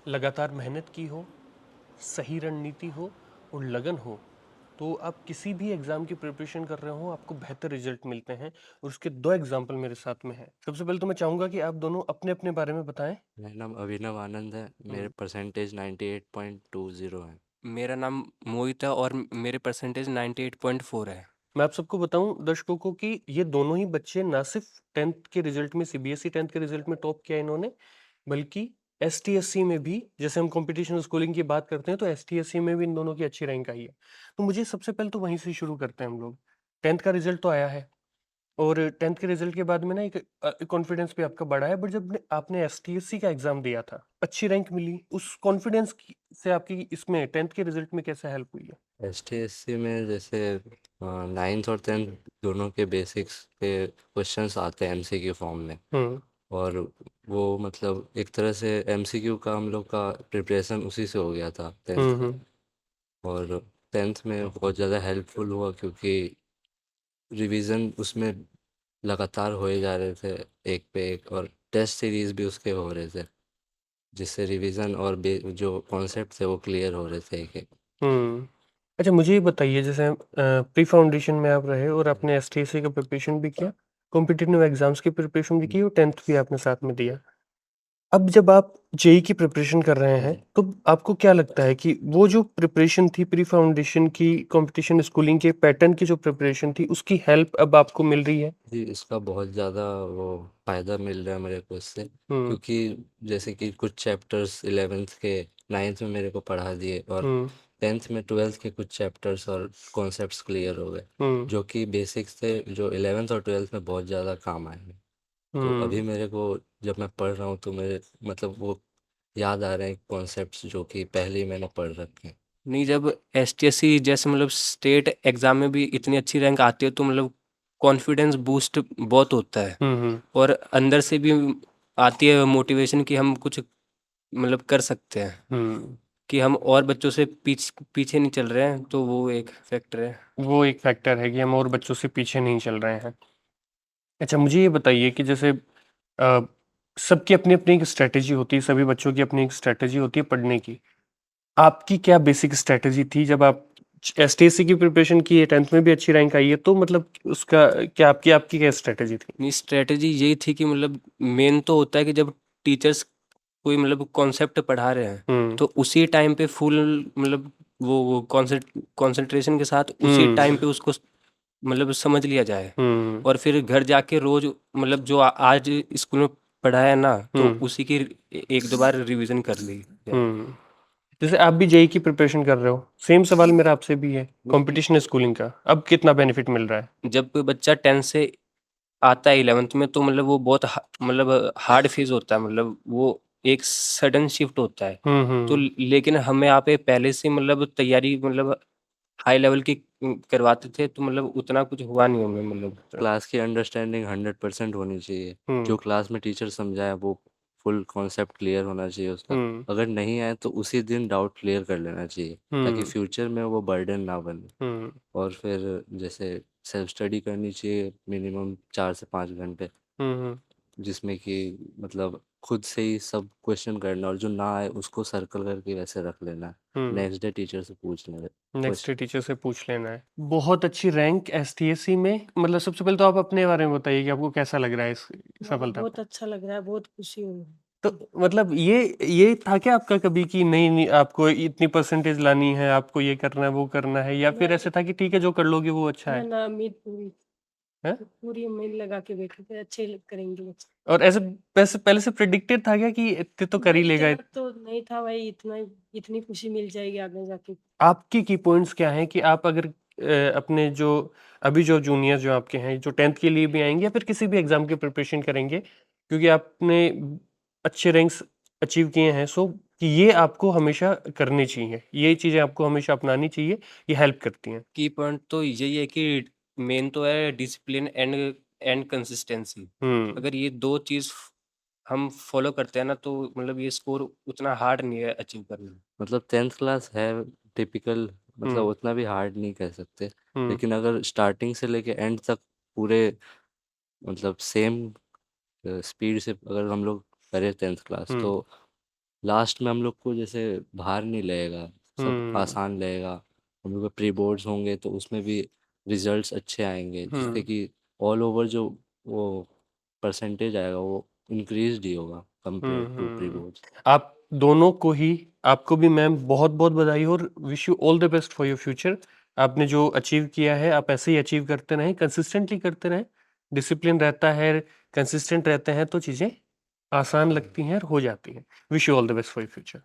लगातार मेहनत की हो, सही रणनीति हो और लगन हो, तो आप किसी भी एग्जाम की प्रिपरेशन कर रहे हो आपको बेहतर रिजल्ट मिलते हैं। और उसके दो एग्जाम्पल मेरे साथ में है। सबसे पहले तो मैं चाहूंगा कि आप दोनों अपने अपने बारे में बताएं। मेरा नाम अभिनव आनंद है। मेरे हम्म, परसेंटेज 98.20 है। मेरा नाम मोहित है और मेरे परसेंटेज 98.4 है। मैं आप सबको बताऊं दर्शकों को कि ये दोनों ही बच्चे ना सिर्फ टेंथ के रिजल्ट में, सीबीएसई टेंथ के रिजल्ट में टॉप किया इन्होंने, बल्कि एसटीएससी में भी, जैसे हम कंपटीशन स्कूलिंग की बात करते हैं तो एसटीएससी में भी इन दोनों की अच्छी रैंक आई है। तो मुझे सबसे पहले तो वहीं से शुरू करते हैं हम लोग। टेंथ का रिजल्ट तो आया है और टेंथ के रिजल्ट के बाद में ना एक कॉन्फिडेंस भी आपका बढ़ा है, बट जब आपने एसटीएससी का एग्जाम दिया था, अच्छी रैंक मिली, उस कॉन्फिडेंस से आपकी इसमें टेंथ के रिजल्ट में कैसे हेल्प हुई है? एसटीएससी में जैसे नाइन्थ और टेंथ दोनों के बेसिक्स के क्वेश्चंस आते हैं एमसीक्यू फॉर्म में। हम्म। और वो मतलब एक तरह से एमसीक्यू का हम लोग का प्रिपरेशन उसी से हो गया था टेंथ का। हम्म। और टेंथ में बहुत ज़्यादा हेल्पफुल हुआ क्योंकि रिवीजन उसमें लगातार होए जा रहे थे, एक पे एक, और टेस्ट सीरीज भी उसके हो रहे थे, जिससे रिवीजन और जो कॉन्सेप्ट थे वो क्लियर हो रहे थे एक एक। हम्म। अच्छा, मुझे ये बताइए, जैसे प्री फाउंडेशन में आप रहे और आपने एसटीएससी का प्रिपरेशन भी किया, कॉम्पिटिटिव एग्जाम्स की प्रिपरेशन भी की और टेंथ भी आपने साथ में दिया। अब जब आप जेई की प्रिपरेशन कर रहे हैं तो आपको क्या लगता है कि वो जो प्रिपरेशन थी प्री फाउंडेशन की, कंपटीशन स्कूलिंग के पैटर्न की जो प्रिपरेशन थी, उसकी हेल्प अब आपको मिल रही है? जी, इसका बहुत ज़्यादा वो फ़ायदा मिल रहा है मेरे को इससे, हम्म। क्योंकि जैसे कि कुछ चैप्टर्स 11th के 9th में मेरे को पढ़ा दिए, और हम्म। 10th में 12th के कुछ चैप्टर्स और कॉन्सेप्ट्स क्लियर हो गए, हम्म। जो कि बेसिक्स थे, जो 11th और 12th में बहुत ज़्यादा काम आए हैं। तो अभी हम्म। मेरे को जब मैं पढ़ रहा हूँ तो मेरे मतलब वो याद आ रहे हैं कॉन्सेप्ट्स जो कि पहले ही मैंने पढ़ रखे हैं। नहीं, जब एसटीएससी जैसे स्टेट एग्जाम में भी इतनी अच्छी रैंक आती है तो कॉन्फिडेंस बूस्ट बहुत होता है। हम्म। और अंदर से भी आती है मोटिवेशन कि हम कुछ कर सकते हैं, हम्म। कि हम और बच्चों से पीछे नहीं चल रहे हैं, तो वो एक फैक्टर है। वो एक फैक्टर है कि हम और बच्चों से पीछे नहीं चल रहे हैं। अच्छा, मुझे ये बताइए कि जैसे अ, सबकी अपनी अपनी एक स्ट्रेटेजी होती है, सभी बच्चों की अपनी एक स्ट्रेटेजी होती है पढ़ने की। आपकी क्या बेसिक स्ट्रेटेजी थी जब आप एसटीएससी की प्रिपरेशन की है, टेंथ में भी अच्छी रैंक आई है, तो मतलब उसका क्या, आपकी आपकी क्या स्ट्रेटेजी थी? नहीं, स्ट्रेटजी यही थी कि मेन तो होता है कि जब टीचर्स कोई कॉन्सेप्ट पढ़ा रहे हैं हम्म। तो उसी टाइम पे फुल वो कॉन्सेंट्रेशन के साथ उसी हम्म। टाइम पे उसको समझ लिया जाए। हम्म। और फिर घर जाके रोज जो आज स्कूल में पढ़ाया है ना, तो हम्म। उसी की एक दो बार रिवीजन कर ली जाए। हम्म। जैसे आप भी जेई की प्रिपरेशन कर रहे हो, सेम सवाल मेरा आपसे भी है, कंपटीशन स्कूलिंग का अब कितना बेनिफिट मिल रहा है? जब कोई बच्चा 10 से आता है 11th में, तो वो बहुत हार्ड फेज होता है, वो एक सडन शिफ्ट होता है। तो हम्म। लेकिन हमें यहाँ पे पहले से तैयारी हाई लेवल की करवाते थे, तो उतना कुछ हुआ नहीं हमें क्लास की अंडरस्टैंडिंग 100% होनी चाहिए। हम्म। जो क्लास में टीचर समझाए वो फुल कॉन्सेप्ट क्लियर होना चाहिए उसका। हम्म। अगर नहीं आए तो उसी दिन डाउट क्लियर कर लेना चाहिए, ताकि हम्म। फ्यूचर में वो बर्डन ना बने। हम्म। और फिर जैसे सेल्फ स्टडी करनी चाहिए मिनिमम 4 से 5 घंटे, हम्म। जिसमें कि मतलब खुद से ही सब क्वेश्चन करना, और जो ना आए उसको सर्कल करके वैसे रख लेना है। हम्म। नेक्स्ट डे टीचर से पूछ लेना नेक्स्ट क्वेश्चन। टीचर से पूछ लेना है। बहुत अच्छी रैंक एसटीएससी में, मतलब सबसे पहले तो आप अपने बारे में बताइए कि आपको कैसा लग रहा है इस सफलता बहुत पर? अच्छा लग रहा है, बहुत खुशी हूँ। तो मतलब ये था क्या आपका कभी कि नहीं नहीं आपको इतनी परसेंटेज लानी है, आपको ये करना है, वो करना है, या फिर ना ऐसे था कि ठीक है जो कर लोगे वो अच्छा ना है? ना उम्मीद पूरी, हैं? पूरी उम्मीद लगा के बैठे थे, करेंगे बच्चे। और ऐसे वैसे पहले से प्रिडिक्टेड था क्या कि इतने तो कर ही नहीं, लेगा? इतना तो नहीं था भाई, इतनी खुशी मिल जाएगी आगे जाके। आपकी की पॉइंट्स क्या हैं कि आप अगर अपने जो अभी जो जूनियर जो आपके हैं, जो टेंथ के लिए भी आएंगे या फिर किसी भी एग्जाम की प्रिपरेशन करेंगे, क्योंकि आपने अच्छे रैंक्स अचीव किए हैं, सो कि ये आपको हमेशा करनी चाहिए, ये चीज़ें आपको हमेशा अपनानी चाहिए, ये हेल्प करती हैं। की पॉइंट तो यही है कि मेन तो है डिसिप्लिन एंड कंसिस्टेंसी। हम्म। अगर ये दो चीज हम फॉलो करते हैं ना, तो ये स्कोर उतना हार्ड नहीं है अचीव करना। मतलब 10th क्लास है टिपिकल, मतलब हम्म। उतना भी हार्ड नहीं कह सकते। हम्म। लेकिन अगर स्टार्टिंग से लेके एंड तक पूरे मतलब सेम स्पीड से अगर हम लोग करें 10th क्लास, हम्म। तो लास्ट में हम लोग को जैसे भार नहीं लगेगा, सब हम्म आसान लगेगा। हम लोग के प्री बोर्ड्स होंगे तो उसमें भी रिजल्ट्स अच्छे आएंगे, जिससे हम्म कि ऑल ओवर जो वो परसेंटेज आएगा वो इंक्रीज ही होगा कंपेयर टू प्री बोर्ड्स। आप दोनों को ही, आपको भी मैम बहुत बहुत बधाई और wish you all the best for your future. आपने जो अचीव किया है आप ऐसे ही अचीव करते रहें, कंसिस्टेंटली करते रहें, डिसिप्लिन रहता है, कंसिस्टेंट रहते हैं तो चीज़ें आसान लगती हैं और हो जाती हैं। Wish you all the best for your future.